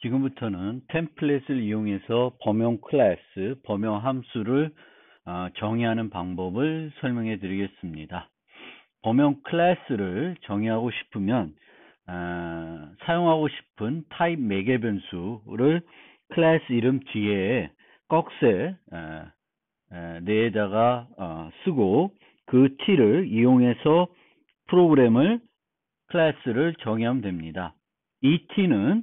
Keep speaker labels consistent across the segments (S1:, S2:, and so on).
S1: 지금부터는 템플릿을 이용해서 범용 클래스, 범용 함수를 정의하는 방법을 설명해 드리겠습니다. 범용 클래스를 정의하고 싶으면 사용하고 싶은 타입 매개 변수를 클래스 이름 뒤에 꺽쇠 내에다가 쓰고 그 t를 이용해서 프로그램을 클래스를 정의하면 됩니다. 이 t는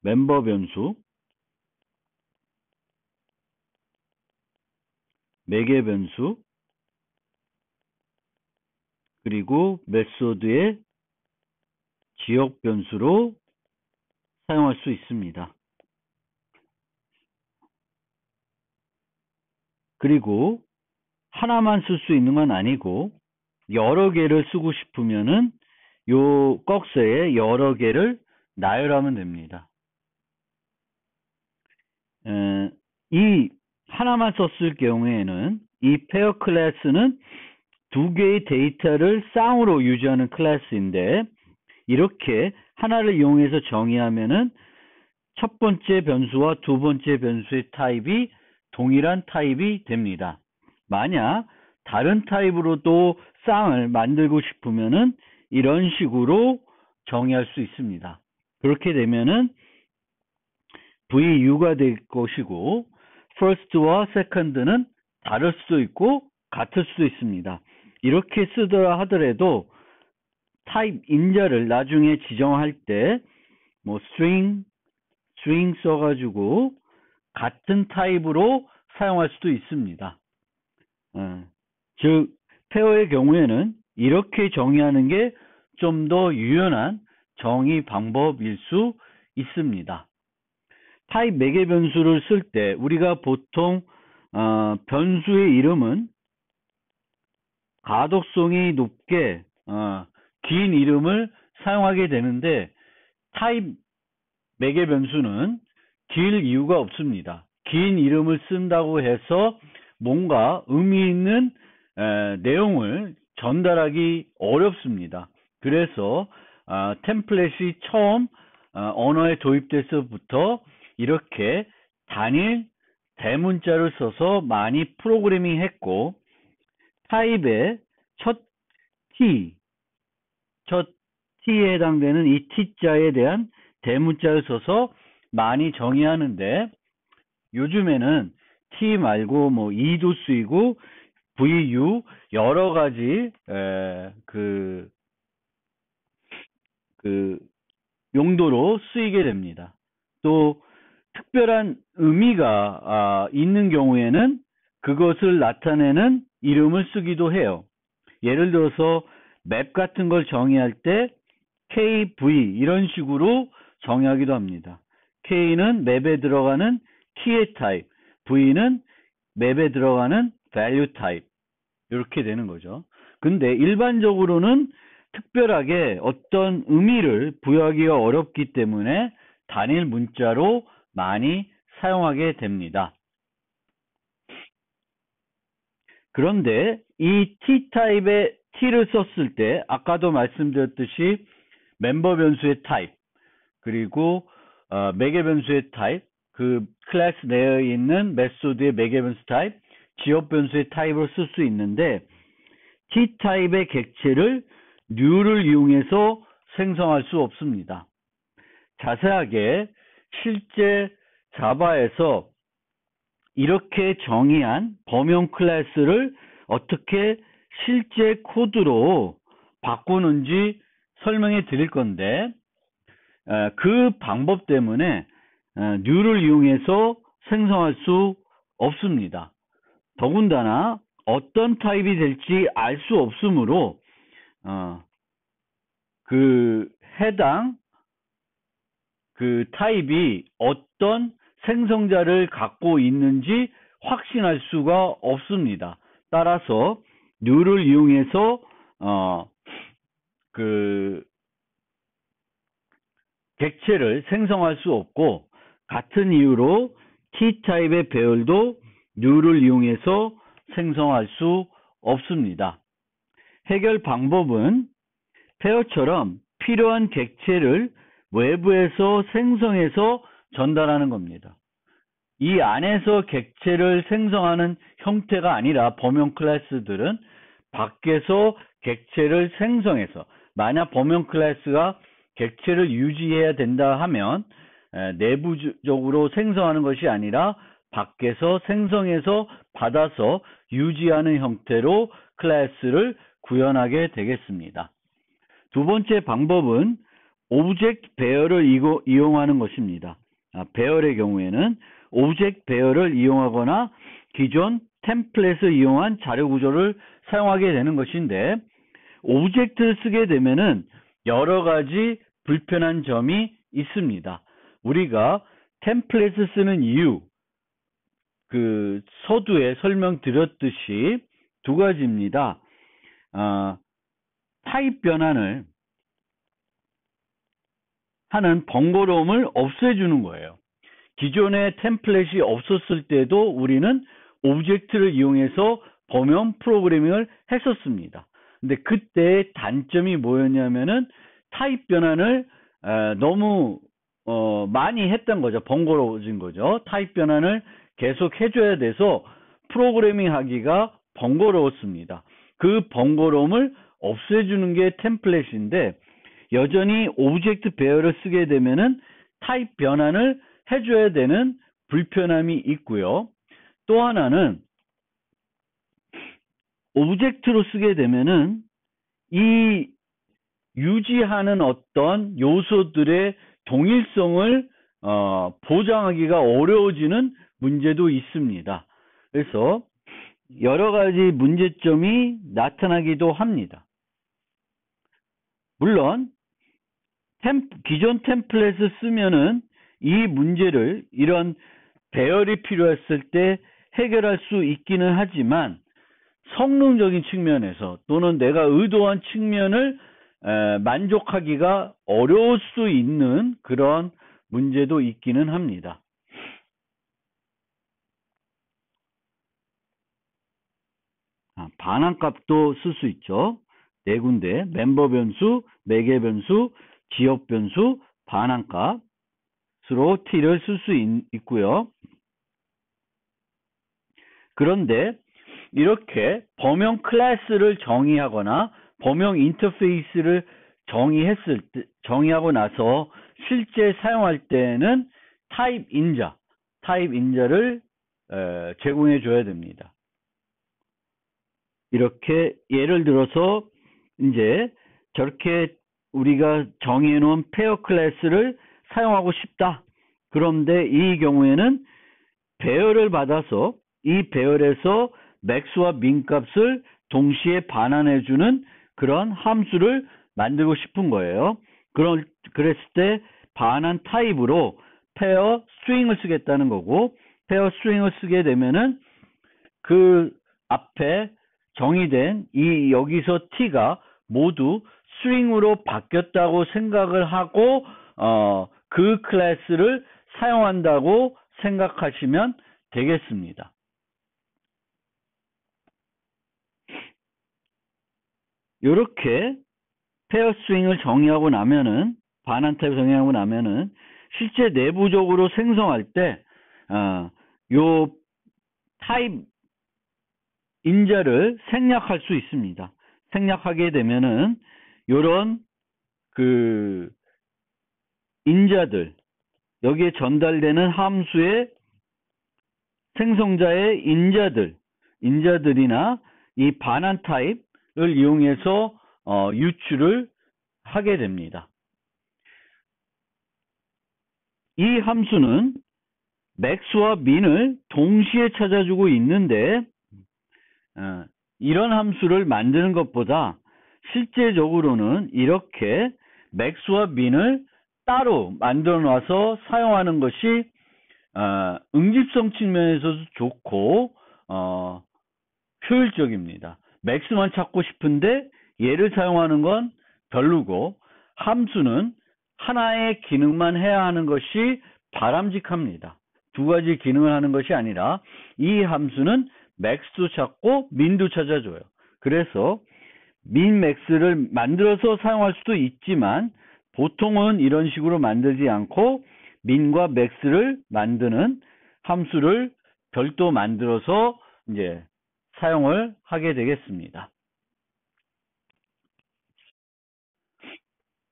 S1: 멤버 변수, 매개 변수, 그리고 메소드의 지역 변수로 사용할 수 있습니다. 그리고 하나만 쓸 수 있는 건 아니고 여러 개를 쓰고 싶으면은 요 꺽쇠에 여러 개를 나열하면 됩니다. 이 하나만 썼을 경우에는 이 페어 클래스는 두 개의 데이터를 쌍으로 유지하는 클래스인데, 이렇게 하나를 이용해서 정의하면은 첫 번째 변수와 두 번째 변수의 타입이 동일한 타입이 됩니다. 만약 다른 타입으로도 쌍을 만들고 싶으면은 이런 식으로 정의할 수 있습니다. 그렇게 되면은 VU가 될 것이고, first와 second는 다를 수도 있고 같을 수도 있습니다. 이렇게 쓰더라 하더라도 타입 인자를 나중에 지정할 때 뭐 string 써가지고 같은 타입으로 사용할 수도 있습니다. 즉 페어의 경우에는 이렇게 정의하는 게 좀 더 유연한 정의 방법일 수 있습니다. 타입 매개 변수를 쓸 때 우리가 보통 변수의 이름은 가독성이 높게 긴 이름을 사용하게 되는데, 타입 매개 변수는 길 이유가 없습니다. 긴 이름을 쓴다고 해서 뭔가 의미 있는 내용을 전달하기 어렵습니다. 그래서 템플릿이 처음 언어에 도입돼서부터 이렇게 단일 대문자를 써서 많이 프로그래밍 했고, 타입의 첫 t에 해당되는 이 t자에 대한 대문자를 써서 많이 정의하는데, 요즘에는 t 말고 뭐 e도 쓰이고 vu 여러 가지 그 용도로 쓰이게 됩니다. 또 특별한 의미가 있는 경우에는 그것을 나타내는 이름을 쓰기도 해요. 예를 들어서 맵 같은 걸 정의할 때 KV 이런 식으로 정의하기도 합니다. K는 맵에 들어가는 키의 타입, V는 맵에 들어가는 value 타입, 이렇게 되는 거죠. 근데 일반적으로는 특별하게 어떤 의미를 부여하기가 어렵기 때문에 단일 문자로 많이 사용하게 됩니다. 그런데 이 T타입의 T를 썼을 때 아까도 말씀드렸듯이 멤버 변수의 타입, 그리고 매개 변수의 타입, 그 클래스 내에 있는 메소드의 매개 변수 타입, 지역 변수의 타입으로 쓸 수 있는데, T타입의 객체를 new를 이용해서 생성할 수 없습니다. 자세하게 실제 자바에서 이렇게 정의한 범용 클래스를 어떻게 실제 코드로 바꾸는지 설명해 드릴 건데, 그 방법 때문에 new를 이용해서 생성할 수 없습니다. 더군다나 어떤 타입이 될지 알 수 없으므로 그 해당 그 타입이 어떤 생성자를 갖고 있는지 확신할 수가 없습니다. 따라서 new를 이용해서 그 객체를 생성할 수 없고, 같은 이유로 T타입의 배열도 new를 이용해서 생성할 수 없습니다. 해결 방법은 페어처럼 필요한 객체를 외부에서 생성해서 전달하는 겁니다. 이 안에서 객체를 생성하는 형태가 아니라 범용 클래스들은 밖에서 객체를 생성해서, 만약 범용 클래스가 객체를 유지해야 된다 하면 내부적으로 생성하는 것이 아니라 밖에서 생성해서 받아서 유지하는 형태로 클래스를 구현하게 되겠습니다. 두 번째 방법은 오브젝트 배열을 이용하는 것입니다. 배열의 경우에는 오브젝트 배열을 이용하거나 기존 템플릿을 이용한 자료 구조를 사용하게 되는 것인데, 오브젝트를 쓰게 되면은 여러 가지 불편한 점이 있습니다. 우리가 템플릿을 쓰는 이유, 그 서두에 설명드렸듯이 두 가지입니다. 타입 변환을 하는 번거로움을 없애주는 거예요. 기존에 템플릿이 없었을 때도 우리는 오브젝트를 이용해서 범용 프로그래밍을 했었습니다. 근데 그때의 단점이 뭐였냐면은 타입 변환을 너무 많이 했던 거죠. 번거로워진 거죠. 타입 변환을 계속 해줘야 돼서 프로그래밍 하기가 번거로웠습니다. 그 번거로움을 없애주는 게 템플릿인데, 여전히 오브젝트 배열을 쓰게 되면은 타입 변환을 해줘야 되는 불편함이 있고요. 또 하나는 오브젝트로 쓰게 되면은 이 유지하는 어떤 요소들의 동일성을 보장하기가 어려워지는 문제도 있습니다. 그래서 여러 가지 문제점이 나타나기도 합니다. 물론 기존 템플릿을 쓰면은 이 문제를, 이런 배열이 필요했을 때 해결할 수 있기는 하지만 성능적인 측면에서 또는 내가 의도한 측면을 만족하기가 어려울 수 있는 그런 문제도 있기는 합니다. 반환값도 쓸 수 있죠. 네 군데: 멤버 변수, 매개 변수, 지역 변수, 반환값으로 t를 쓸 수 있고요. 그런데 이렇게 범용 클래스를 정의하거나 범용 인터페이스를 정의하고 나서 실제 사용할 때는 타입 인자를 제공해 줘야 됩니다. 이렇게 예를 들어서 이제 저렇게 우리가 정해 놓은 페어 클래스를 사용하고 싶다. 그런데 이 경우에는 배열을 받아서 이 배열에서 맥스와 민 값을 동시에 반환해 주는 그런 함수를 만들고 싶은 거예요. 그랬을 때 반환 타입으로 페어 스트링을 쓰겠다는 거고, 페어 스트링을 쓰게 되면은 그 앞에 정의된 이 여기서 t가 모두 스트링으로 바뀌었다고 생각을 하고 그 클래스를 사용한다고 생각하시면 되겠습니다. 이렇게 페어 스트링을 정의하고 나면은, 반환 타입 정의하고 나면은 실제 내부적으로 생성할 때 요 타입 인자를 생략할 수 있습니다. 생략하게 되면은 요런 그 인자들, 여기에 전달되는 함수의 생성자의 인자들이나 이 반환 타입을 이용해서 유출을 하게 됩니다. 이 함수는 맥스와 민을 동시에 찾아주고 있는데, 이런 함수를 만드는 것보다 실제적으로는 이렇게 맥스와 민을 따로 만들어 놔서 사용하는 것이 응집성 측면에서도 좋고 효율적입니다. 맥스만 찾고 싶은데 얘를 사용하는 건 별로고, 함수는 하나의 기능만 해야 하는 것이 바람직합니다. 두 가지 기능을 하는 것이 아니라 이 함수는 맥스도 찾고 민도 찾아줘요. 그래서 민 맥스를 만들어서 사용할 수도 있지만 보통은 이런 식으로 만들지 않고 min과 max를 만드는 함수를 별도 만들어서 이제 사용을 하게 되겠습니다.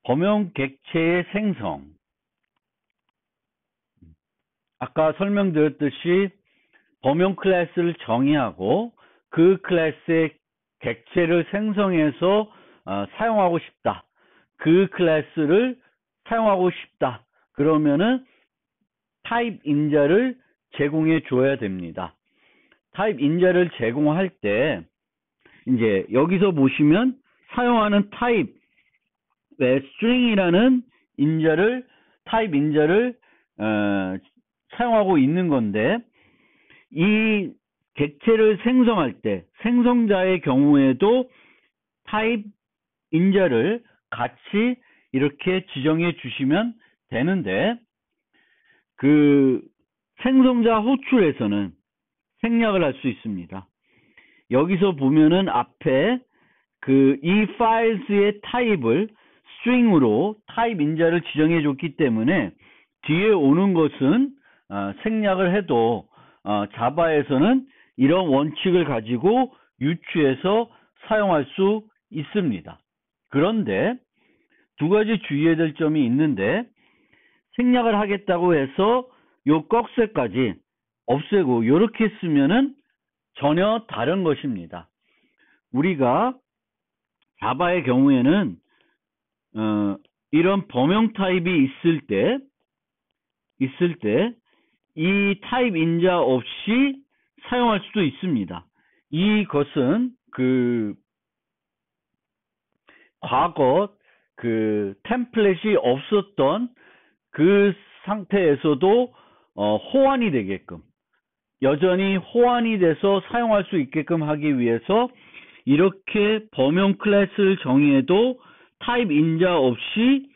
S1: 범용 객체의 생성. 아까 설명드렸듯이 범용 클래스를 정의하고 그 클래스의 객체를 생성해서 사용하고 싶다. 그 클래스를 사용하고 싶다. 그러면은 타입 인자를 제공해 줘야 됩니다. 타입 인자를 제공할 때 이제 여기서 보시면 사용하는 타입의 string이라는 인자를 타입 인자를 사용하고 있는 건데 이 객체를 생성할 때 생성자의 경우에도 타입 인자를 같이 이렇게 지정해 주시면 되는데 그 생성자 호출에서는 생략을 할 수 있습니다. 여기서 보면은 앞에 이 파일스의 타입을 string으로 타입 인자를 지정해 줬기 때문에 뒤에 오는 것은 생략을 해도 자바에서는 이런 원칙을 가지고 유추해서 사용할 수 있습니다. 그런데 두 가지 주의해야 될 점이 있는데 생략을 하겠다고 해서 요 꺽쇠까지 없애고 이렇게 쓰면은 전혀 다른 것입니다. 우리가 자바의 경우에는 이런 범용 타입이 있을 때 이 타입 인자 없이 사용할 수도 있습니다. 이것은 과거 템플릿이 없었던 그 상태에서도 호환이 되게끔 여전히 호환이 돼서 사용할 수 있게끔 하기 위해서 이렇게 범용 클래스를 정의해도 타입 인자 없이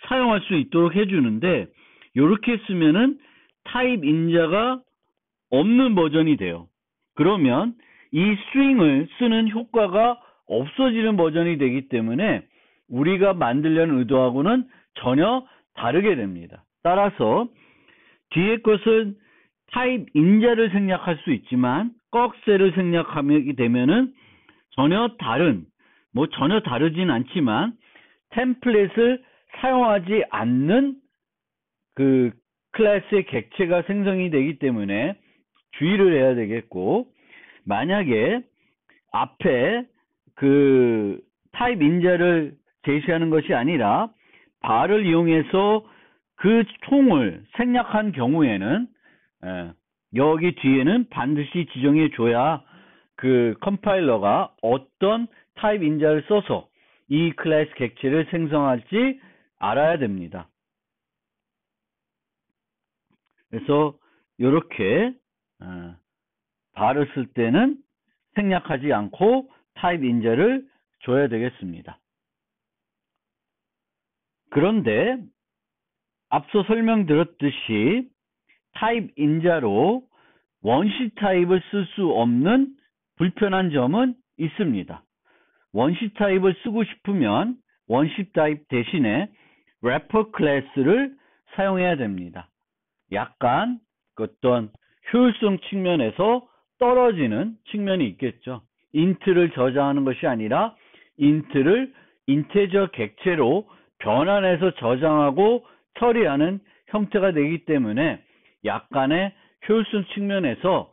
S1: 사용할 수 있도록 해주는데 이렇게 쓰면은 타입 인자가 없는 버전이 돼요. 그러면 이 string을 쓰는 효과가 없어지는 버전이 되기 때문에 우리가 만들려는 의도하고는 전혀 다르게 됩니다. 따라서 뒤에 것은 타입 인자를 생략할 수 있지만 꺽쇠를 생략하게 되면은 전혀 다르진 않지만 템플릿을 사용하지 않는 그 클래스의 객체가 생성이 되기 때문에 주의를 해야 되겠고 만약에 앞에 타입 인자를 제시하는 것이 아니라 bar을 이용해서 그 총을 생략한 경우에는 여기 뒤에는 반드시 지정해 줘야 그 컴파일러가 어떤 타입 인자를 써서 이 클래스 객체를 생성할지 알아야 됩니다. 그래서 이렇게 bar을 쓸 때는 생략하지 않고 타입 인자를 줘야 되겠습니다. 그런데 앞서 설명드렸듯이 타입 인자로 원시 타입을 쓸 수 없는 불편한 점은 있습니다. 원시 타입을 쓰고 싶으면 원시 타입 대신에 래퍼 클래스를 사용해야 됩니다. 약간 어떤 효율성 측면에서 떨어지는 측면이 있겠죠. 인트를 저장하는 것이 아니라 인트를 인테저 객체로 변환해서 저장하고 처리하는 형태가 되기 때문에 약간의 효율성 측면에서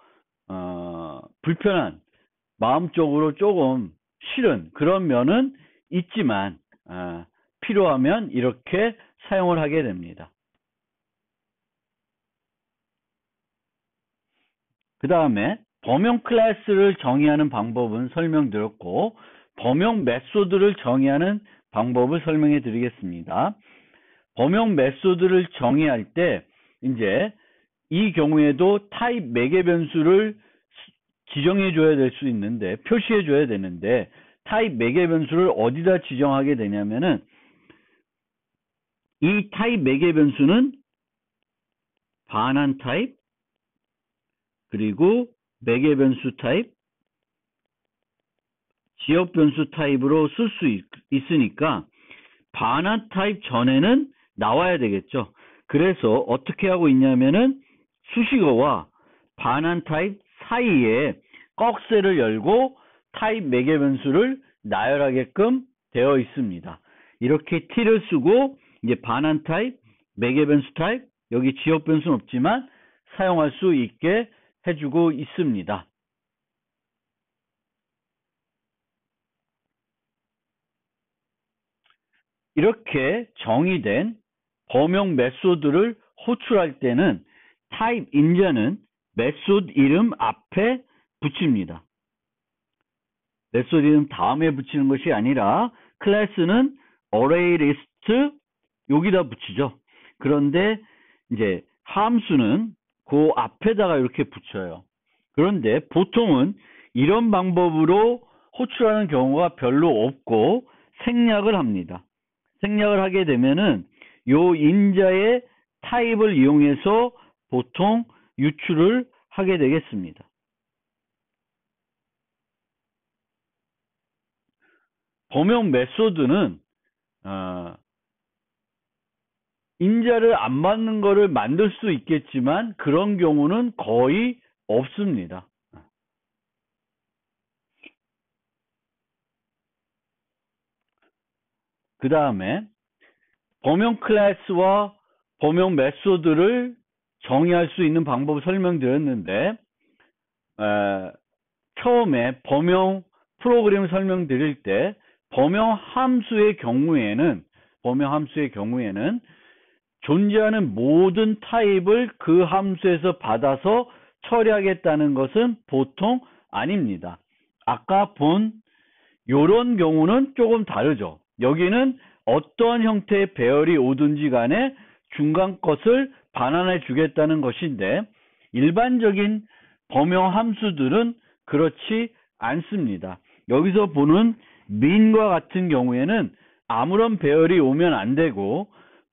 S1: 불편한 마음적으로 조금 싫은 그런 면은 있지만 필요하면 이렇게 사용을 하게 됩니다. 그 다음에 범용 클래스를 정의하는 방법은 설명드렸고 범용 메소드를 정의하는 방법을 설명해 드리겠습니다. 범용 메소드를 정의할 때 이제 이 경우에도 타입 매개 변수를 지정해 줘야 될 수 있는데 표시해 줘야 되는데 타입 매개 변수를 어디다 지정하게 되냐면은 이 타입 매개 변수는 반환 타입 그리고 매개 변수 타입 지역 변수 타입으로 쓸 수 있으니까 반환 타입 전에는 나와야 되겠죠. 그래서 어떻게 하고 있냐면은 수식어와 반환 타입 사이에 꺽쇠를 열고 타입 매개 변수를 나열하게끔 되어 있습니다. 이렇게 t를 쓰고 이제 반환 타입, 매개 변수 타입, 여기 지역 변수는 없지만 사용할 수 있게 해주고 있습니다. 이렇게 정의된 범용 메소드를 호출할 때는 타입 인자는 메소드 이름 앞에 붙입니다. 메소드 이름 다음에 붙이는 것이 아니라 클래스는 array list 여기다 붙이죠. 그런데 이제 함수는 그 앞에다가 이렇게 붙여요. 그런데 보통은 이런 방법으로 호출하는 경우가 별로 없고 생략을 합니다. 생략을 하게 되면은 요 인자의 타입을 이용해서 보통 유출을 하게 되겠습니다. 범용 메소드는 인자를 안 맞는 거를 만들 수 있겠지만 그런 경우는 거의 없습니다. 그 다음에 범용 클래스와 범용 메소드를 정의할 수 있는 방법을 설명드렸는데 처음에 범용 프로그램 설명드릴 때 범용 함수의 경우에는 존재하는 모든 타입을 그 함수에서 받아서 처리하겠다는 것은 보통 아닙니다. 아까 본 요런 경우는 조금 다르죠. 여기는 어떤 형태의 배열이 오든지 간에 중간 것을 반환해 주겠다는 것인데 일반적인 범용 함수들은 그렇지 않습니다. 여기서 보는 mean과 같은 경우에는 아무런 배열이 오면 안 되고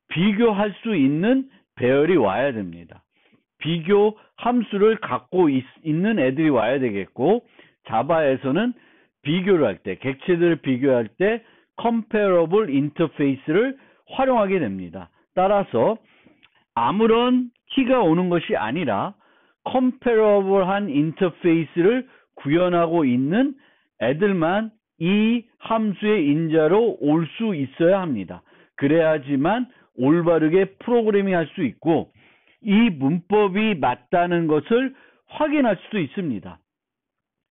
S1: 비교할 수 있는 배열이 와야 됩니다. 비교 함수를 갖고 있는 애들이 와야 되겠고 자바에서는 비교를 할 때, 객체들을 비교할 때 comparable interface를 활용하게 됩니다. 따라서 아무런 키가 오는 것이 아니라 comparable한 인터페이스를 구현하고 있는 애들만 이 함수의 인자로 올 수 있어야 합니다. 그래야지만 올바르게 프로그래밍 할 수 있고 이 문법이 맞다는 것을 확인할 수도 있습니다.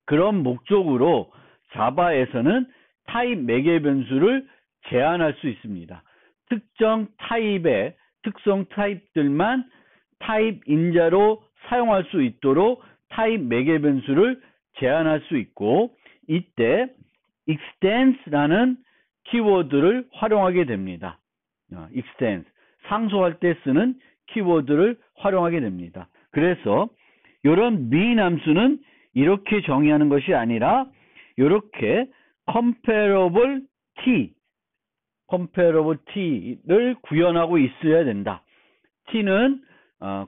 S1: 그런 목적으로 자바에서는 타입 매개 변수를 제한할 수 있습니다. 특정 타입의 특성 타입들만 타입 인자로 사용할 수 있도록 타입 매개 변수를 제한할 수 있고 이때 extens라는 키워드를 활용하게 됩니다. extends, 상소할 때 쓰는 키워드를 활용하게 됩니다. 그래서 이런 mean 함수는 이렇게 정의하는 것이 아니라 이렇게 comparable t를 구현하고 있어야 된다. t는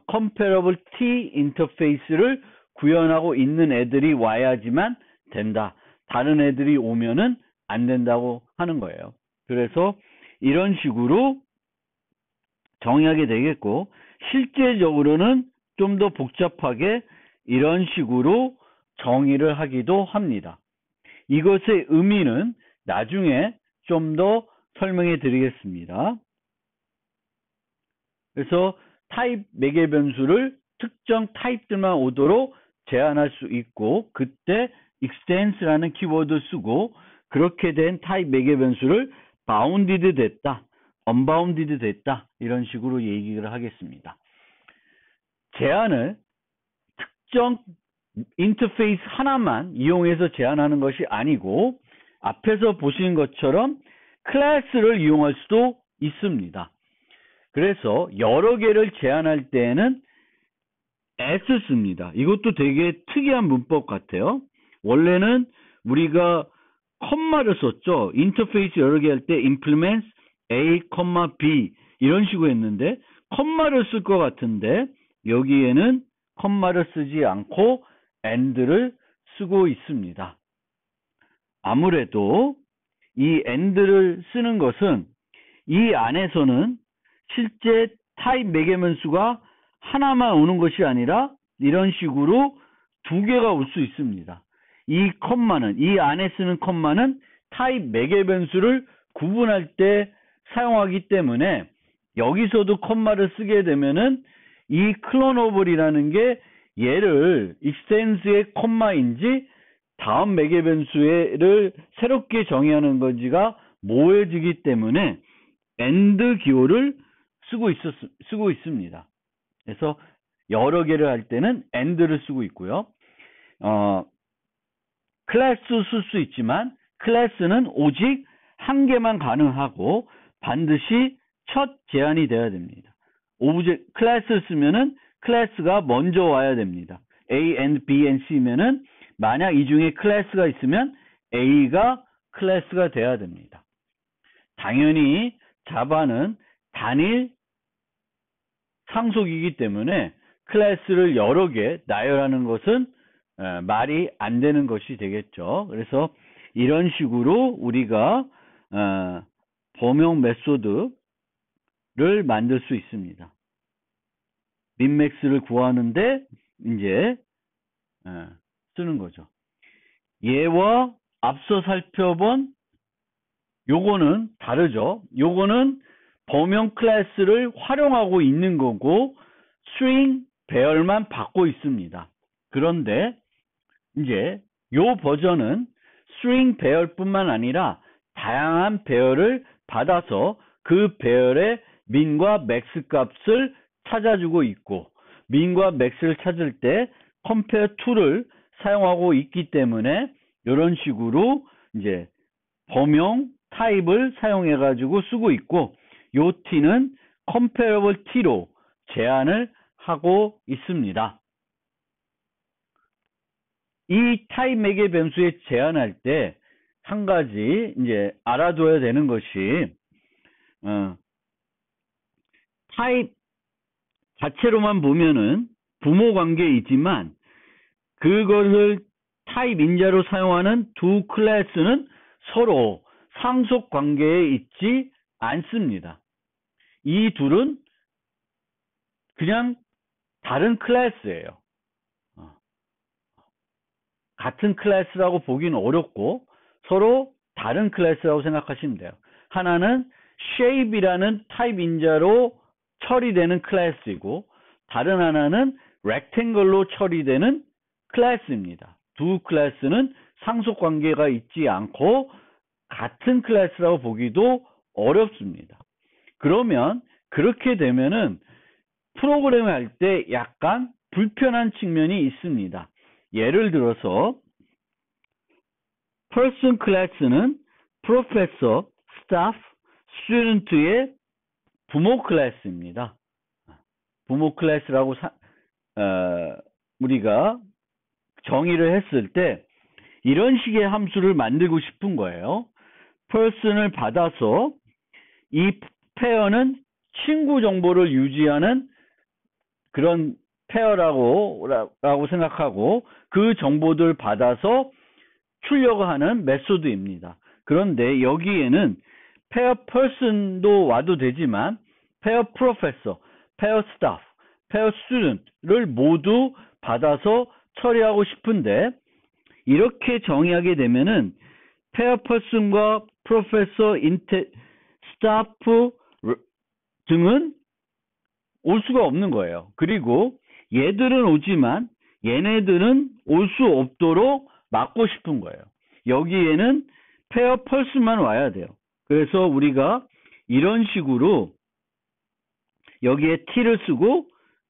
S1: comparable t 인터페이스를 구현하고 있는 애들이 와야지만 된다. 다른 애들이 오면은 안 된다고 하는 거예요. 그래서 이런 식으로 정의하게 되겠고 실제적으로는 좀 더 복잡하게 이런 식으로 정의를 하기도 합니다. 이것의 의미는 나중에 좀 더 설명해 드리겠습니다. 그래서 타입 매개 변수를 특정 타입들만 오도록 제한할 수 있고 그때 extens라는 키워드 쓰고 그렇게 된 타입 매개 변수를 bounded 됐다, unbounded 됐다 이런 식으로 얘기를 하겠습니다. 제한을 특정 인터페이스 하나만 이용해서 제한하는 것이 아니고 앞에서 보신 것처럼 클래스를 이용할 수도 있습니다. 그래서 여러 개를 제한할 때에는 s 씁니다. 이것도 되게 특이한 문법 같아요. 원래는 우리가 컴마를 썼죠. 인터페이스 여러 개 할 때 implements a, b 이런 식으로 했는데 컴마를 쓸 것 같은데 여기에는 컴마를 쓰지 않고 and를 쓰고 있습니다. 아무래도 이 and를 쓰는 것은 이 안에서는 실제 타입 매개변수가 하나만 오는 것이 아니라 이런 식으로 두 개가 올 수 있습니다. 이 안에 쓰는 컴마는 타입 매개변수를 구분할 때 사용하기 때문에 여기서도 컴마를 쓰게 되면은 이 클로너블이라는 게 얘를 extens의 컴마인지 다음 매개변수를 새롭게 정의하는 건지가 모호해지기 때문에 and 기호를 쓰고 있습니다. 그래서 여러 개를 할 때는 and를 쓰고 있고요. 클래스 쓸 수 있지만 클래스는 오직 한 개만 가능하고 반드시 첫 제한이 돼야 됩니다. 클래스를 쓰면은 클래스가 먼저 와야 됩니다. A, and B, and C면은 만약 이 중에 클래스가 있으면 A가 클래스가 돼야 됩니다. 당연히 자바는 단일 상속이기 때문에 클래스를 여러 개 나열하는 것은 말이 안 되는 것이 되겠죠. 그래서 이런 식으로 우리가 범용 메소드를 만들 수 있습니다. 민맥스를 구하는데 이제 쓰는 거죠. 얘와 앞서 살펴본 요거는 다르죠. 요거는 범용 클래스를 활용하고 있는 거고 스트링 배열만 받고 있습니다. 그런데 이제 요 버전은 스트링 배열뿐만 아니라 다양한 배열을 받아서 그 배열의 민과 맥스 값을 찾아주고 있고 민과 맥스를 찾을 때 compare to를 사용하고 있기 때문에 이런 식으로 이제 범용 타입을 사용해 가지고 쓰고 있고 요 t는 comparable t로 제한을 하고 있습니다. 이 타입 매개 변수에 제한할 때 한 가지 이제 알아둬야 되는 것이 타입 자체로만 보면은 부모 관계이지만 그것을 타입 인자로 사용하는 두 클래스는 서로 상속 관계에 있지 않습니다. 이 둘은 그냥 다른 클래스예요. 같은 클래스라고 보기는 어렵고 서로 다른 클래스라고 생각하시면 돼요. 하나는 shape이라는 타입 인자로 처리되는 클래스이고 다른 하나는 rectangle로 처리되는 클래스입니다. 두 클래스는 상속 관계가 있지 않고 같은 클래스라고 보기도 어렵습니다. 그러면 그렇게 되면은 프로그램을 할 때 약간 불편한 측면이 있습니다. 예를 들어서 person 클래스는 professor, staff, student의 부모 클래스입니다. 부모 클래스라고 우리가 정의를 했을 때 이런 식의 함수를 만들고 싶은 거예요. person을 받아서 이 페어는 친구 정보를 유지하는 그런 페어라고 생각하고 그 정보들 받아서 출력하는 메소드입니다. 그런데 여기에는 페어 person도 와도 되지만 페어 professor, 페어 staff, 페어 student를 모두 받아서 처리하고 싶은데 이렇게 정의하게 되면은 페어 person과 professor, staff 등은 올 수가 없는 거예요. 그리고 얘들은 오지만 얘네들은 올 수 없도록 막고 싶은 거예요. 여기에는 페어 펄스만 와야 돼요. 그래서 우리가 이런 식으로 여기에 t를 쓰고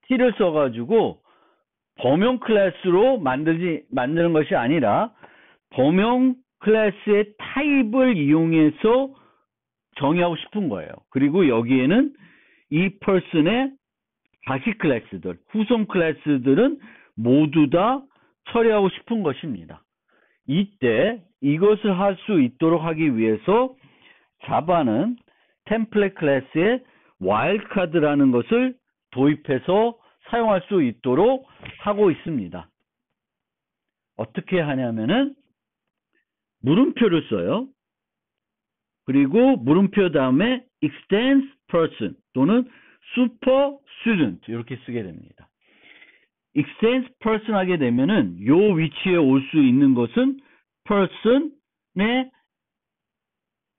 S1: t를 써가지고 범용 클래스로 만드는 것이 아니라 범용 클래스의 타입을 이용해서 정의하고 싶은 거예요. 그리고 여기에는 이 person의 자식 클래스들, 후손 클래스들은 모두 다 처리하고 싶은 것입니다. 이때 이것을 할 수 있도록 하기 위해서 자바는 템플릿 클래스에 와일드카드라는 것을 도입해서 사용할 수 있도록 하고 있습니다. 어떻게 하냐면은 물음표를 써요. 그리고 물음표 다음에 extends person 또는 super student 이렇게 쓰게 됩니다. extends person 하게 되면은 요 위치에 올 수 있는 것은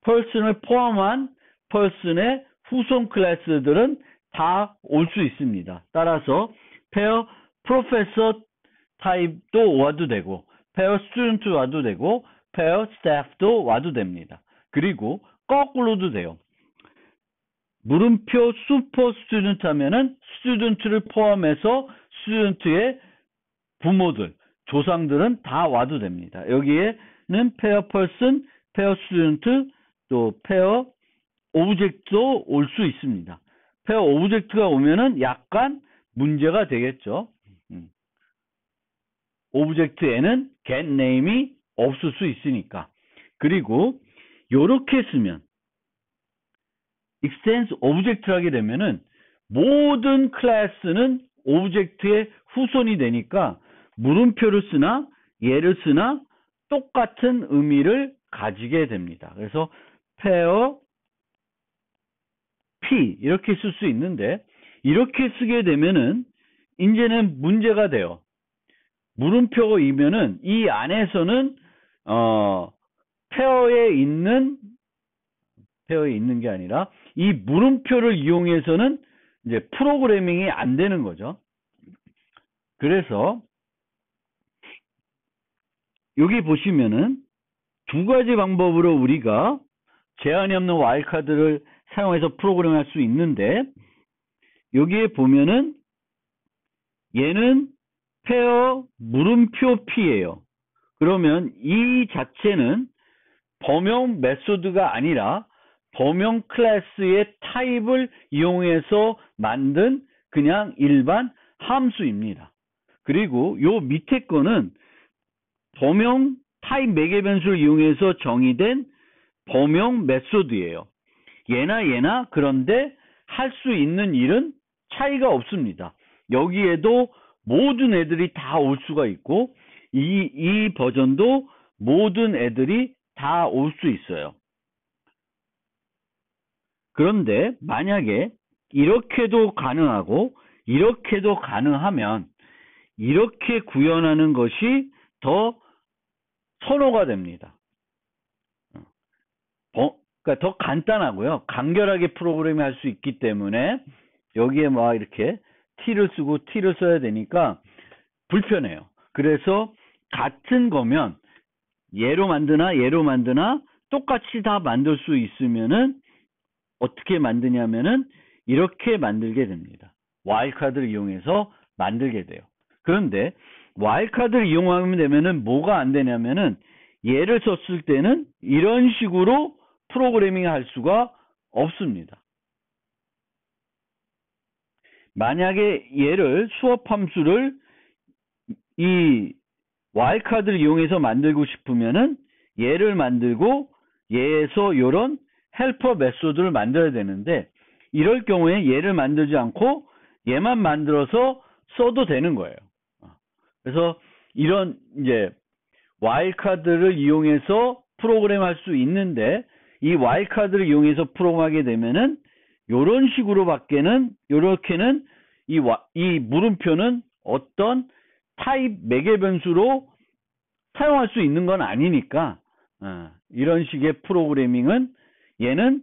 S1: person을 포함한 person의 후손 클래스들은 다 올 수 있습니다. 따라서 pair professor 타입도 와도 되고 pair student 와도 되고 pair staff도 와도 됩니다. 그리고 거꾸로도 돼요. 물음표 super student 하면은 student를 포함해서 student의 부모들, 조상들은 다 와도 됩니다. 여기에는 pair person, pair student, 또 pair object도 올 수 있습니다. pair object가 오면은 약간 문제가 되겠죠. object에는 get name이 없을 수 있으니까. 그리고 요렇게 쓰면 extends object를 하게 되면은 모든 클래스는 object의 후손이 되니까 물음표를 쓰나 얘를 쓰나 똑같은 의미를 가지게 됩니다. 그래서 pair P 이렇게 쓸 수 있는데 이렇게 쓰게 되면은 이제는 문제가 돼요. 물음표이면은 이 안에서는 페어에 있는 게 아니라 이 물음표를 이용해서는 이제 프로그래밍이 안 되는 거죠. 그래서 여기 보시면은 두 가지 방법으로 우리가 제한이 없는 와일드카드를 사용해서 프로그램할 수 있는데 여기에 보면은 얘는 페어 물음표 P예요. 그러면 이 자체는 범용 메소드가 아니라 범용 클래스의 타입을 이용해서 만든 그냥 일반 함수입니다. 그리고 요 밑에 거는 범용 타입 매개 변수를 이용해서 정의된 범용 메소드예요. 얘나 그런데 할 수 있는 일은 차이가 없습니다. 여기에도 모든 애들이 다 올 수가 있고 이 버전도 모든 애들이 다 올 수 있어요. 그런데 만약에 이렇게도 가능하고 이렇게도 가능하면 이렇게 구현하는 것이 더 선호가 됩니다. 그러니까 더 간단하고요. 간결하게 프로그래밍 할 수 있기 때문에 여기에 막 이렇게 T를 쓰고 T를 써야 되니까 불편해요. 그래서 같은 거면 얘로 만드나 똑같이 다 만들 수 있으면은 어떻게 만드냐면은 이렇게 만들게 됩니다. 와일드카드를 이용해서 만들게 돼요. 그런데 와일드카드를 이용하면 되면은 뭐가 안 되냐면은 얘를 썼을 때는 이런 식으로 프로그래밍 할 수가 없습니다. 만약에 얘를 수업 함수를 이 와일드카드를 이용해서 만들고 싶으면은 얘를 만들고 얘에서 이런 헬퍼 메소드를 만들어야 되는데 이럴 경우에 얘를 만들지 않고 얘만 만들어서 써도 되는 거예요. 그래서 이런 이제 와일드카드를 이용해서 프로그램할 수 있는데 이 와일드카드를 이용해서 프로그램하게 되면은 이런 식으로밖에는 이렇게는 이 물음표는 어떤 타입 매개 변수로 사용할 수 있는 건 아니니까 이런 식의 프로그래밍은 얘는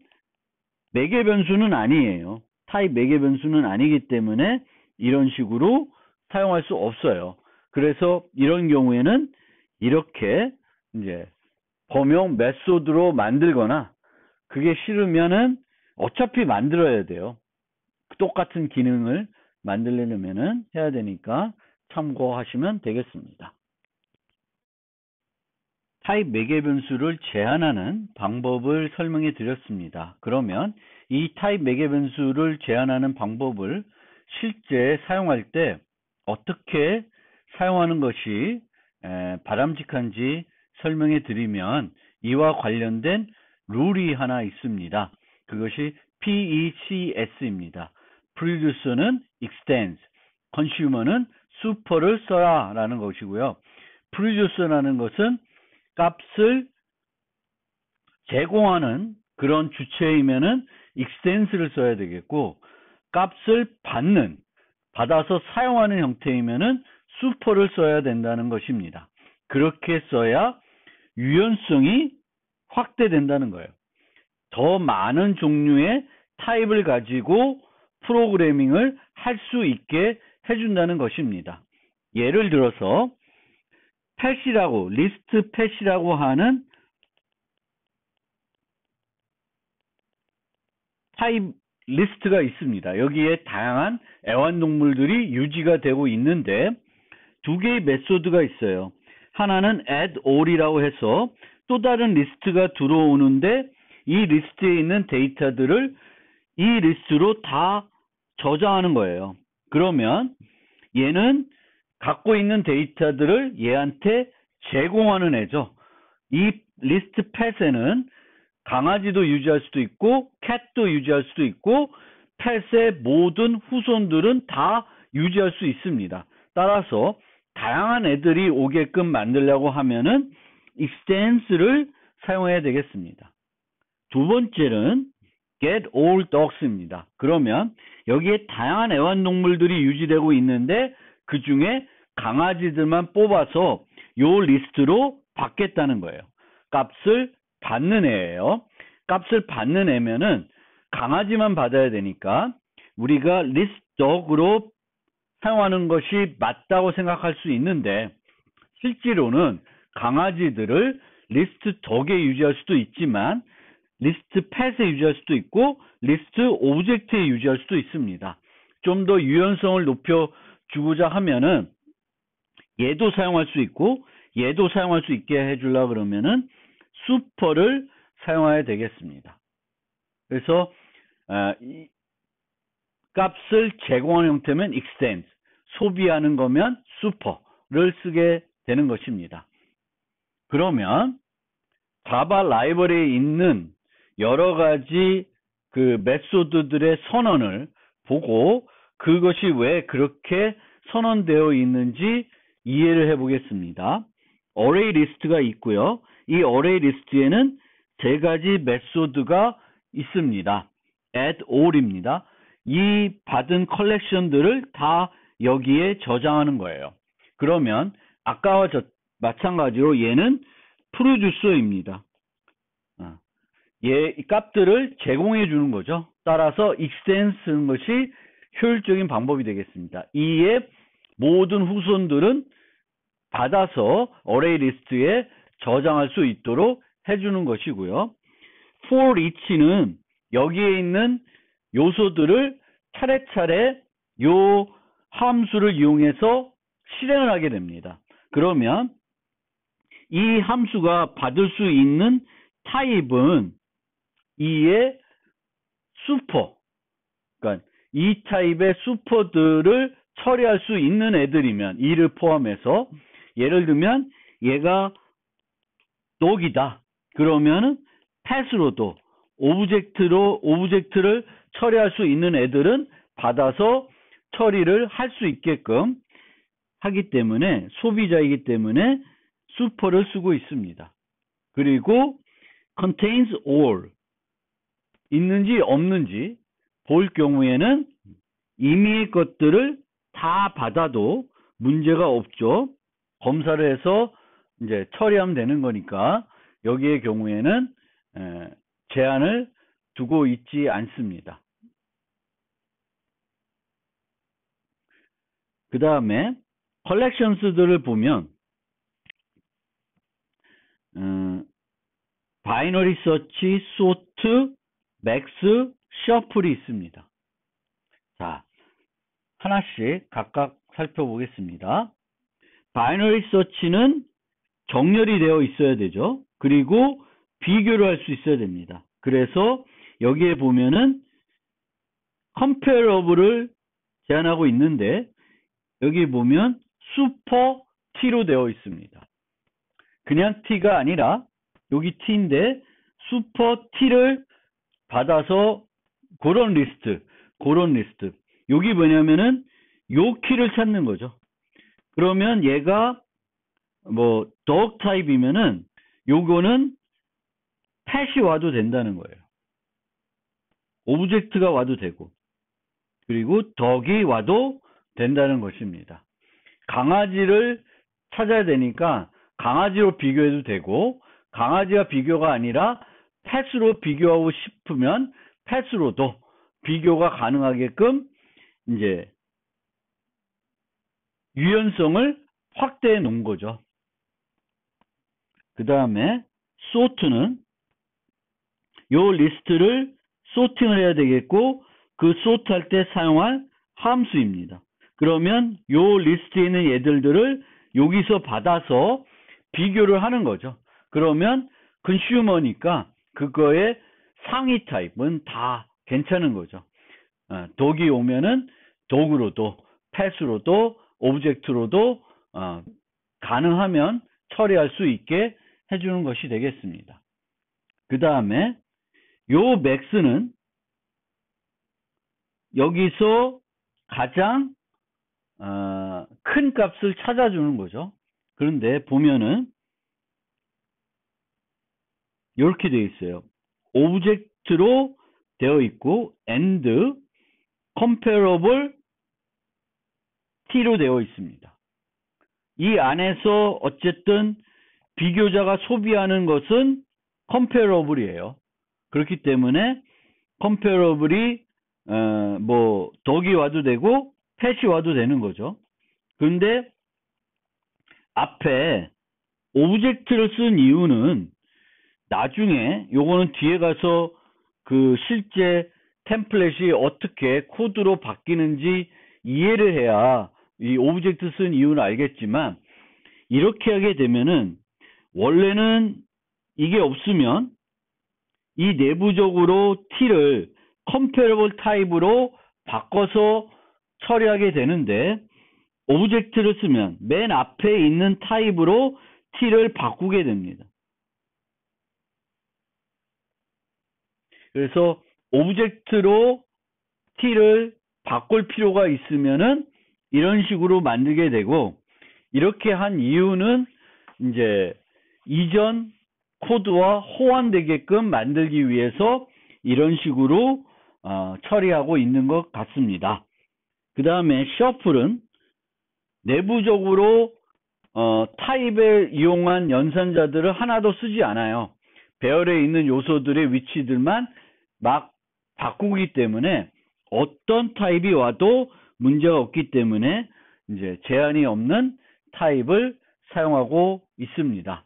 S1: 매개 변수는 아니에요. 타입 매개 변수는 아니기 때문에 이런 식으로 사용할 수 없어요. 그래서 이런 경우에는 이렇게 이제 범용 메소드로 만들거나 그게 싫으면은 어차피 만들어야 돼요. 똑같은 기능을 만들려면은 해야 되니까 참고하시면 되겠습니다. 타입 매개 변수를 제한하는 방법을 설명해 드렸습니다. 그러면 이 타입 매개 변수를 제한하는 방법을 실제 사용할 때 어떻게 사용하는 것이 바람직한지 설명해 드리면 이와 관련된 룰이 하나 있습니다. 그것이 PECS입니다. Producer는 extends, Consumer는 super를 써라 라는 것이고요. Producer라는 것은 값을 제공하는 그런 주체이면은 extens를 써야 되겠고, 값을 받아서 사용하는 형태이면은 super를 써야 된다는 것입니다. 그렇게 써야 유연성이 확대된다는 거예요. 더 많은 종류의 타입을 가지고 프로그래밍을 할 수 있게 해준다는 것입니다. 예를 들어서 리스트 펫이라고 하는 타입 리스트가 있습니다. 여기에 다양한 애완동물들이 유지가 되고 있는데 두 개의 메소드가 있어요. 하나는 add all이라고 해서 또 다른 리스트가 들어오는데 이 리스트에 있는 데이터들을 이 리스트로 다 저장하는 거예요. 그러면 얘는 갖고 있는 데이터들을 얘한테 제공하는 애죠. 이 리스트 펫에는 강아지도 유지할 수도 있고 캣도 유지할 수도 있고 펫의 모든 후손들은 다 유지할 수 있습니다. 따라서 다양한 애들이 오게끔 만들려고 하면은 extens를 사용해야 되겠습니다. 두 번째는 get all dogs입니다. 그러면 여기에 다양한 애완동물들이 유지되고 있는데 그 중에 강아지들만 뽑아서 요 리스트로 받겠다는 거예요. 값을 받는 애예요. 값을 받는 애면은 강아지만 받아야 되니까 우리가 list dog으로 사용하는 것이 맞다고 생각할 수 있는데 실제로는 강아지들을 리스트 덕에 유지할 수도 있지만 리스트 펫에 유지할 수도 있고 리스트 오브젝트에 유지할 수도 있습니다. 좀 더 유연성을 높여주고자 하면은 얘도 사용할 수 있고 얘도 사용할 수 있게 해주려고 그러면은 super를 사용해야 되겠습니다. 그래서 이 값을 제공하는 형태면 extend, 소비하는 거면 super를 쓰게 되는 것입니다. 그러면 자바 라이브러리에 있는 여러 가지 그 메소드들의 선언을 보고 그것이 왜 그렇게 선언되어 있는지 이해를 해보겠습니다. 어레이 리스트가 있고요. 이 어레이 리스트에는 세 가지 메소드가 있습니다. add all입니다. 이 받은 컬렉션들을 다 여기에 저장하는 거예요. 그러면 아까와 마찬가지로 얘는 프로듀서입니다. 이 값들을 제공해 주는 거죠. 따라서 extend 쓰는 것이 효율적인 방법이 되겠습니다. 이의 모든 후손들은 받아서 어레이 리스트에 저장할 수 있도록 해주는 것이고요. for each는 여기에 있는 요소들을 차례차례 요 함수를 이용해서 실행을 하게 됩니다. 그러면 이 함수가 받을 수 있는 타입은 이의 슈퍼, 그러니까 이 타입의 슈퍼들을 처리할 수 있는 애들이면 이를 포함해서 예를 들면 얘가 dog이다. 그러면은 펫으로도 오브젝트를 처리할 수 있는 애들은 받아서 처리를 할 수 있게끔 하기 때문에 소비자이기 때문에 슈퍼를 쓰고 있습니다. 그리고 contains all 있는지 없는지 볼 경우에는 임의의 것들을 다 받아도 문제가 없죠. 검사를 해서 이제 처리하면 되는 거니까 여기의 경우에는 제한을 두고 있지 않습니다. 그 다음에 컬렉션스들을 보면 바이너리 서치, 소트, 맥스, 셔플이 있습니다. 자, 하나씩 각각 살펴보겠습니다. 바이너리 서치는 정렬이 되어 있어야 되죠. 그리고 비교를 할 수 있어야 됩니다. 그래서 여기에 보면은 comparable을 제한하고 있는데 여기 보면 슈퍼 T로 되어 있습니다. 그냥 T가 아니라 여기 T인데 슈퍼 T를 받아서 그런 리스트. 여기 뭐냐면은 요 키를 찾는 거죠. 그러면 얘가 뭐 dog 타입이면은 요거는 펫이 와도 된다는 거예요. 오브젝트가 와도 되고, 그리고 덕이 와도 된다는 것입니다. 강아지를 찾아야 되니까 강아지로 비교해도 되고, 강아지와 비교가 아니라 펫으로 비교하고 싶으면 펫으로도 비교가 가능하게끔 이제 유연성을 확대해 놓은 거죠. 그 다음에 sort는 요 리스트를 소팅을 해야 되겠고, 그 sort 할 때 사용할 함수입니다. 그러면 요 리스트에 있는 얘들을 여기서 받아서 비교를 하는 거죠. 그러면 consumer니까 그거의 상위 타입은 다 괜찮은 거죠. 독이 오면은 독으로도, 펫으로도, 오브젝트로도 가능하면 처리할 수 있게 해주는 것이 되겠습니다. 그 다음에 요 max는 여기서 가장 큰 값을 찾아주는 거죠. 그런데 보면은 이렇게 되어 있어요. 오브젝트로 되어 있고 and comparable t로 되어 있습니다. 이 안에서 어쨌든 비교자가 소비하는 것은 comparable이에요. 그렇기 때문에 comparable이 뭐 덕이 와도 되고 펫이 와도 되는 거죠. 그런데 앞에 오브젝트를 쓴 이유는 나중에 요거는 뒤에 가서 그 실제 템플릿이 어떻게 코드로 바뀌는지 이해를 해야 이 오브젝트 쓴 이유는 알겠지만, 이렇게 하게 되면은 원래는 이게 없으면 이 내부적으로 t를 comparable 타입으로 바꿔서 처리하게 되는데, 오브젝트를 쓰면 맨 앞에 있는 타입으로 t를 바꾸게 됩니다. 그래서 오브젝트로 t를 바꿀 필요가 있으면은 이런 식으로 만들게 되고, 이렇게 한 이유는 이제 이전 코드와 호환되게끔 만들기 위해서 이런 식으로 처리하고 있는 것 같습니다. 그 다음에 셔플은 내부적으로 타입을 이용한 연산자들을 하나도 쓰지 않아요. 배열에 있는 요소들의 위치들만 막 바꾸기 때문에 어떤 타입이 와도 문제가 없기 때문에 이제 제한이 없는 타입을 사용하고 있습니다.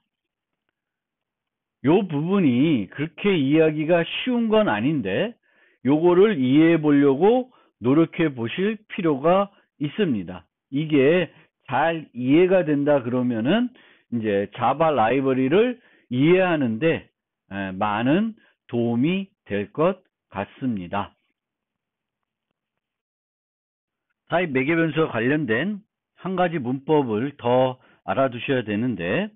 S1: 요 부분이 그렇게 이해하기가 쉬운 건 아닌데 요거를 이해해 보려고 노력해 보실 필요가 있습니다. 이게 잘 이해가 된다 그러면은 이제 자바 라이브러리를 이해하는데 많은 도움이 될 것 같습니다. 타입 매개 변수와 관련된 한 가지 문법을 더 알아두셔야 되는데,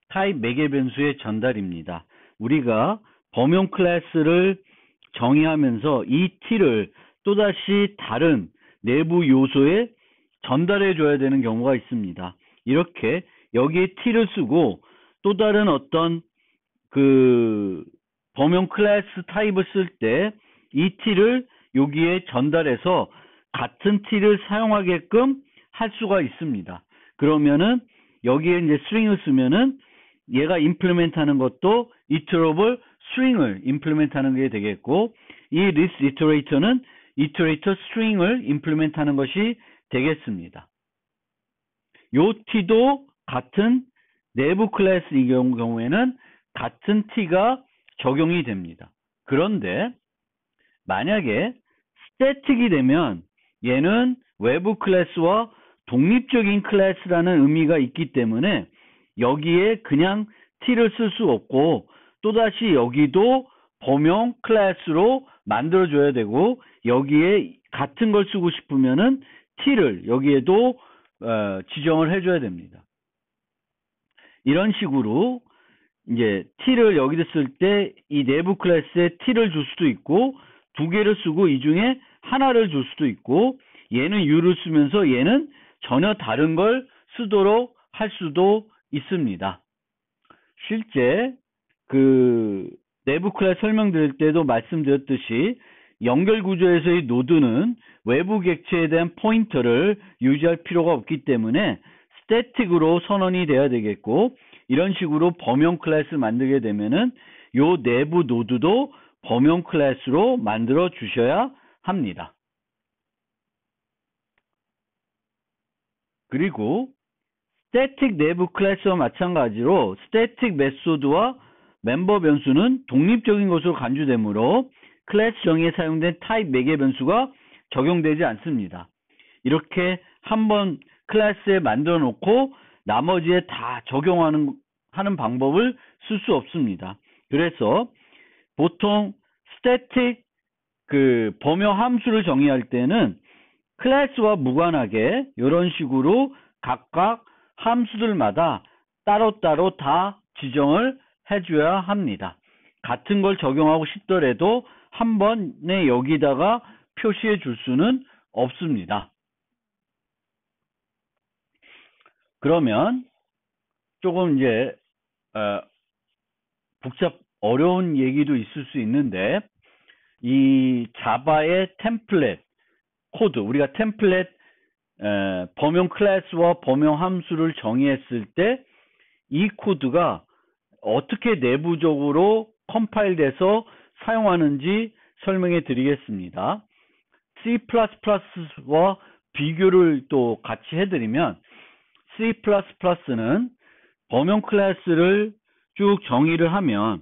S1: 타입 매개 변수의 전달입니다. 우리가 범용 클래스를 정의하면서 이 t를 또다시 다른 내부 요소에 전달해 줘야 되는 경우가 있습니다. 이렇게 여기에 t를 쓰고 또 다른 어떤 그 범용 클래스 타입을 쓸 때 이 t를 여기에 전달해서 같은 t를 사용하게끔 할 수가 있습니다. 그러면은 여기에 이제 string을 쓰면은 얘가 implement 하는 것도 iterable string을 implement 하는 게 되겠고, 이 list iterator는 iterator string을 implement 하는 것이 되겠습니다. 요 t도 같은 내부 클래스의 경우에는 같은 t가 적용이 됩니다. 그런데 만약에 static이 되면 얘는 외부 클래스와 독립적인 클래스라는 의미가 있기 때문에 여기에 그냥 t를 쓸 수 없고, 또다시 여기도 범용 클래스로 만들어줘야 되고, 여기에 같은 걸 쓰고 싶으면은 t를 여기에도 지정을 해줘야 됩니다. 이런 식으로 이제 t를 여기다 쓸 때 이 내부 클래스에 t를 줄 수도 있고, 두 개를 쓰고 이 중에 하나를 줄 수도 있고, 얘는 u를 쓰면서 얘는 전혀 다른 걸 쓰도록 할 수도 있습니다. 실제 그 내부 클래스 설명드릴 때도 말씀드렸듯이 연결 구조에서의 노드는 외부 객체에 대한 포인터를 유지할 필요가 없기 때문에 스태틱으로 선언이 돼야 되겠고, 이런 식으로 범용 클래스를 만들게 되면은 요 내부 노드도 범용 클래스로 만들어 주셔야 합니다. 그리고 스태틱 내부 클래스와 마찬가지로 스태틱 메소드와 멤버 변수는 독립적인 것으로 간주되므로 클래스 정의에 사용된 타입 매개 변수가 적용되지 않습니다. 이렇게 한번 클래스에 만들어 놓고 나머지에 다 적용하는 방법을 쓸 수 없습니다. 그래서 보통 스태틱 범용 함수를 정의할 때는 클래스와 무관하게 이런 식으로 각각 함수들마다 따로따로 다 지정을 해줘야 합니다. 같은 걸 적용하고 싶더라도 한 번에 여기다가 표시해 줄 수는 없습니다. 그러면 조금 이제 어려운 얘기도 있을 수 있는데, 이 자바의 템플릿 코드, 우리가 템플릿 범용 클래스와 범용 함수를 정의했을 때 이 코드가 어떻게 내부적으로 컴파일돼서 사용하는지 설명해 드리겠습니다. C++와 비교를 또 같이 해드리면, C++는 범용 클래스를 쭉 정의를 하면,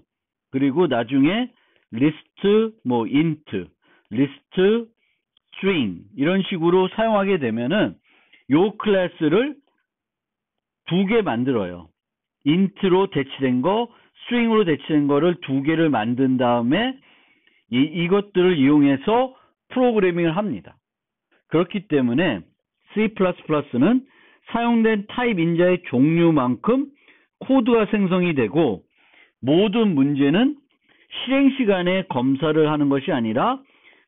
S1: 그리고 나중에 리스트, int, 리스트, string 이런 식으로 사용하게 되면은 요 클래스를 두 개 만들어요. int로 대치된 거, string으로 대치된 거를 두 개를 만든 다음에 이것들을 이용해서 프로그래밍을 합니다. 그렇기 때문에 C++는 사용된 타입 인자의 종류만큼 코드가 생성이 되고, 모든 문제는 실행 시간에 검사를 하는 것이 아니라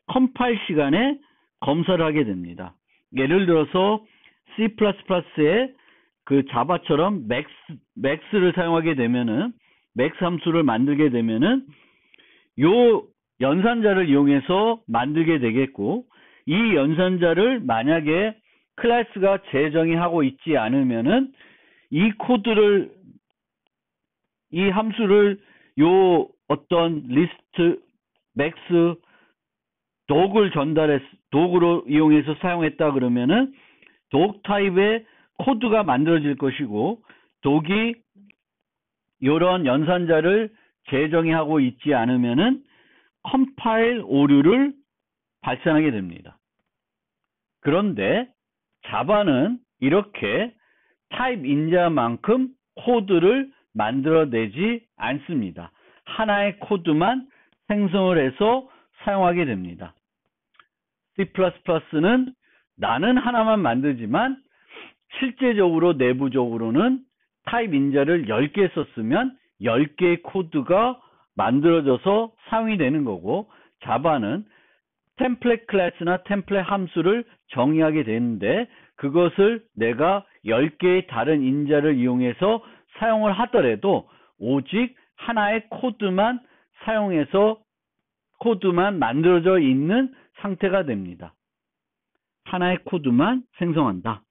S1: 컴파일 시간에 검사를 하게 됩니다. 예를 들어서 C++에 자바처럼 max를 사용하게 되면은, max 함수를 만들게 되면은 요 연산자를 이용해서 만들게 되겠고, 이 연산자를 만약에 클래스가 재정의하고 있지 않으면은 이 함수를 요 어떤 리스트, 맥스, 독으로 이용해서 사용했다 그러면은 독 타입의 코드가 만들어질 것이고, 독이 이런 연산자를 재정의하고 있지 않으면은 컴파일 오류를 발생하게 됩니다. 그런데 자바는 이렇게 타입 인자만큼 코드를 만들어내지 않습니다. 하나의 코드만 생성을 해서 사용하게 됩니다. C++는 나는 하나만 만들지만 실제적으로 내부적으로는 타입 인자를 10개 썼으면 10개의 코드가 만들어져서 사용이 되는 거고, 자바는 템플릿 클래스나 템플릿 함수를 정의하게 되는데, 그것을 내가 10개의 다른 인자를 이용해서 사용을 하더라도 오직 하나의 코드만 사용해서 코드만 만들어져 있는 상태가 됩니다. 하나의 코드만 생성한다.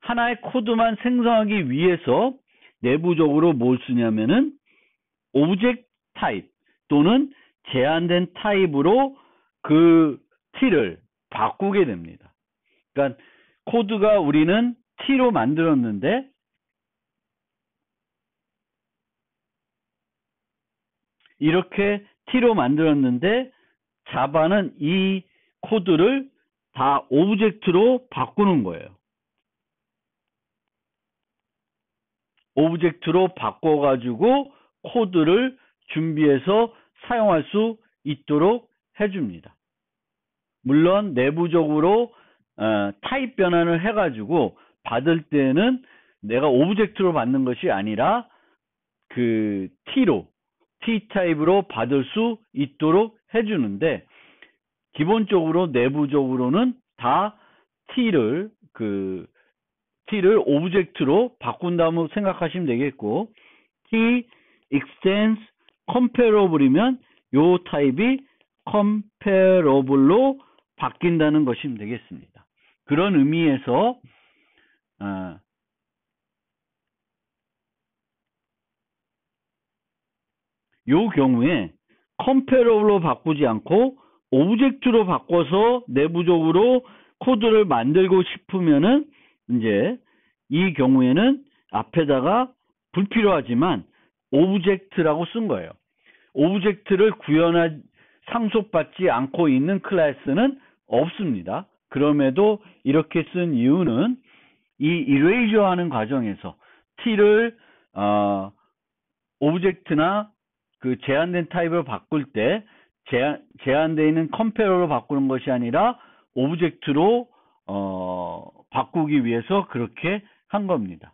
S1: 하나의 코드만 생성하기 위해서 내부적으로 뭘 쓰냐면은 오브젝트 타입 또는 제한된 타입으로 그 t를 바꾸게 됩니다. 그러니까 코드가 우리는 t로 만들었는데, 이렇게 t로 만들었는데 자바는 이 코드를 다 오브젝트로 바꾸는 거예요. 오브젝트로 바꿔가지고 코드를 준비해서 사용할 수 있도록 해줍니다. 물론 내부적으로 타입 변환을 해가지고 받을 때는 내가 오브젝트로 받는 것이 아니라 T 타입으로 받을 수 있도록 해주는데, 기본적으로 내부적으로는 다 T를 오브젝트로 바꾼다고 생각하시면 되겠고, T extends comparable이면 요 타입이 comparable로 바뀐다는 것이 되겠습니다. 그런 의미에서 이 경우에 comparable로 바꾸지 않고 오브젝트로 바꿔서 내부적으로 코드를 만들고 싶으면은 이제 이 경우에는 앞에다가 불필요하지만 오브젝트라고 쓴 거예요. 오브젝트를 상속받지 않고 있는 클래스는 없습니다. 그럼에도 이렇게 쓴 이유는 이 이레이저 하는 과정에서 t를 오브젝트나 그 제한된 타입으로 바꿀 때 제한되어 있는 컴페어로 바꾸는 것이 아니라 오브젝트로 바꾸기 위해서 그렇게 한 겁니다.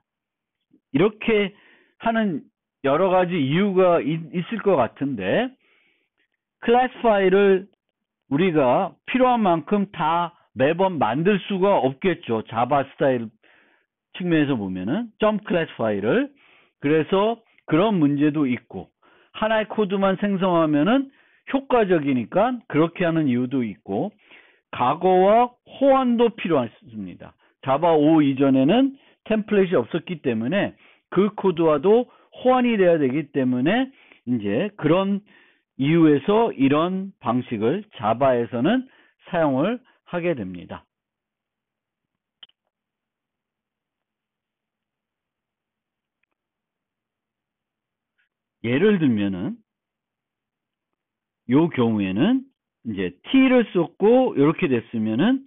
S1: 이렇게 하는 여러 가지 이유가 있을 것 같은데 클래스 파일을 우리가 필요한 만큼 다 매번 만들 수가 없겠죠. 자바 스타일 측면에서 보면은 점 클래스 파일을. 그래서 그런 문제도 있고 하나의 코드만 생성하면은 효과적이니까 그렇게 하는 이유도 있고 과거와 호환도 필요했습니다. 자바 5 이전에는 템플릿이 없었기 때문에 그 코드와도 호환이 돼야 되기 때문에 이제 그런 이유에서 이런 방식을 자바에서는 사용을 하게 됩니다. 예를 들면은 요 경우에는 이제 t를 썼고 이렇게 됐으면은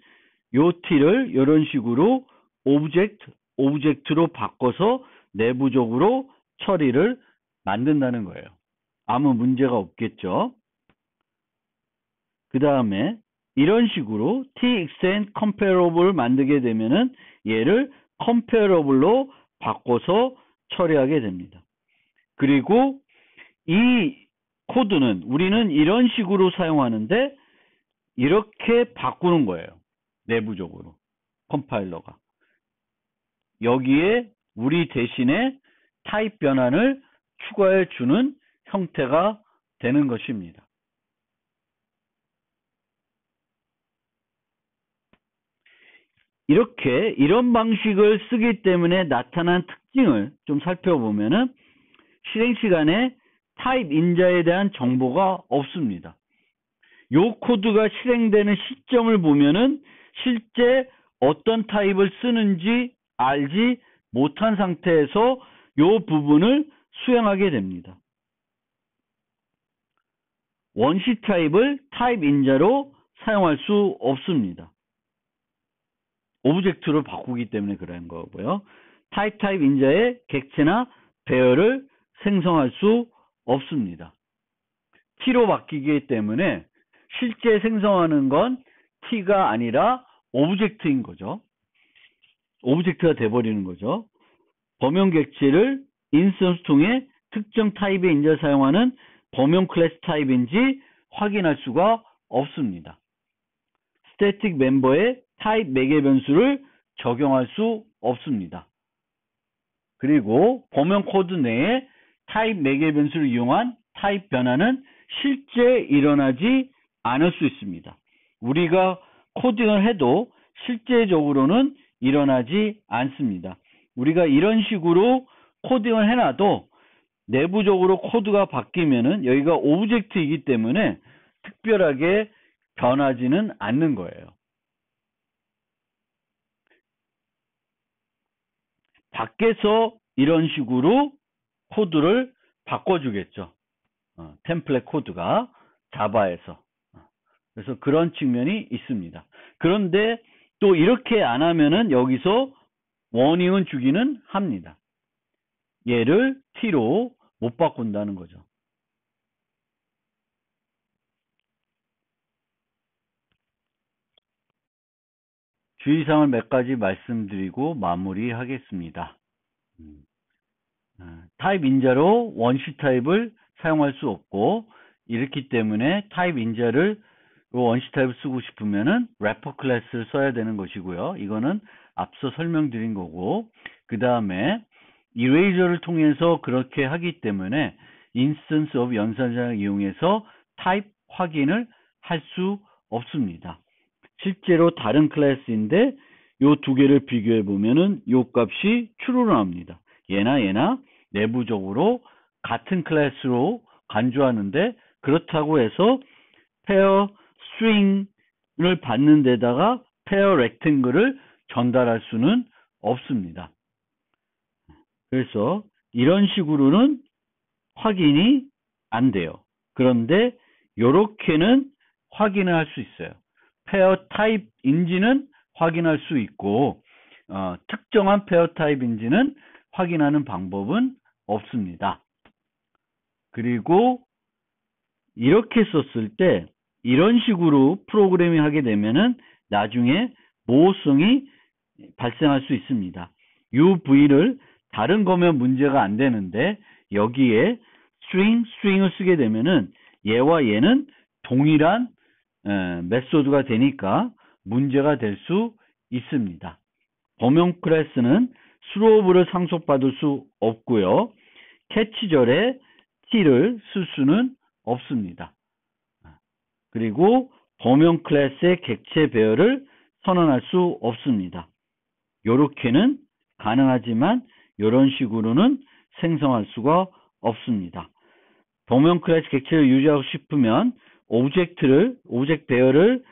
S1: 요 t를 이런 식으로 오브젝트로 바꿔서 내부적으로 처리를 만든다는 거예요. 아무 문제가 없겠죠. 그 다음에 이런 식으로 t-extend comparable을 만들게 되면은 얘를 comparable로 바꿔서 처리하게 됩니다. 그리고 이 코드는 우리는 이런 식으로 사용하는데 이렇게 바꾸는 거예요. 내부적으로 컴파일러가 여기에 우리 대신에 타입 변환을 추가해 주는 형태가 되는 것입니다. 이런 방식을 쓰기 때문에 나타난 특징을 좀 살펴보면은 실행 시간에 타입 인자에 대한 정보가 없습니다. 요 코드가 실행되는 시점을 보면은 실제 어떤 타입을 쓰는지 알지 못한 상태에서 요 부분을 수행하게 됩니다. 원시 타입을 타입 인자로 사용할 수 없습니다. 오브젝트로 바꾸기 때문에 그런 거고요. 타입 인자의 객체나 배열을 생성할 수 없습니다. t로 바뀌기 때문에 실제 생성하는 건 t가 아니라 오브젝트인 거죠. 오브젝트가 돼버리는 거죠. 범용 객체를 인스턴스 통해 특정 타입의 인자를 사용하는 범용 클래스 타입인지 확인할 수가 없습니다. 스태틱 멤버에 타입 매개 변수를 적용할 수 없습니다. 그리고 범용 코드 내에 타입 매개 변수를 이용한 타입 변화는 실제 일어나지 않을 수 있습니다. 우리가 코딩을 해도 실제적으로는 일어나지 않습니다. 우리가 이런 식으로 코딩을 해놔도 내부적으로 코드가 바뀌면은 여기가 오브젝트이기 때문에 특별하게 변하지는 않는 거예요. 밖에서 이런 식으로 코드를 바꿔주겠죠. 템플릿 코드가 자바에서. 그래서 그런 측면이 있습니다. 그런데 또 이렇게 안 하면은 여기서 워닝은 주기는 합니다. 얘를 t로 못 바꾼다는 거죠. 주의사항을 몇 가지 말씀드리고 마무리하겠습니다. 타입 인자로 원시 타입을 사용할 수 없고 이렇기 때문에 타입 인자를 원시 타입을 쓰고 싶으면은 래퍼 클래스를 써야 되는 것이고요. 이거는 앞서 설명드린 거고 그 다음에 이레이저를 통해서 그렇게 하기 때문에 인스턴스 오브 연산자를 이용해서 타입 확인을 할 수 없습니다. 실제로 다른 클래스인데 요 두 개를 비교해 보면은 요 값이 true로 나옵니다. 얘나 내부적으로 같은 클래스로 간주하는데 그렇다고 해서 pair string을 받는 데다가 pair rectangle을 전달할 수는 없습니다. 그래서 이런 식으로는 확인이 안 돼요. 그런데 요렇게는 확인을 할 수 있어요. 페어 타입인지는 확인할 수 있고 특정한 페어 타입인지는 확인하는 방법은 없습니다. 그리고 이렇게 썼을 때 이런 식으로 프로그래밍 하게 되면은 나중에 모호성이 발생할 수 있습니다. UV를 다른 거면 문제가 안 되는데 여기에 string을 쓰게 되면은 얘와 얘는 동일한 메소드가 되니까 문제가 될 수 있습니다. 범용 클래스는 스로브를 상속받을 수 없고요. 캐치절에 t를 쓸 수는 없습니다. 그리고 범용 클래스의 객체 배열을 선언할 수 없습니다. 요렇게는 가능하지만 이런 식으로는 생성할 수가 없습니다. 범용 클래스 객체를 유지하고 싶으면 오브젝트 배열을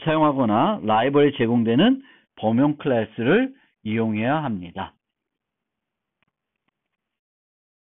S1: 사용하거나 라이벌에 제공되는 범용 클래스를 이용해야 합니다.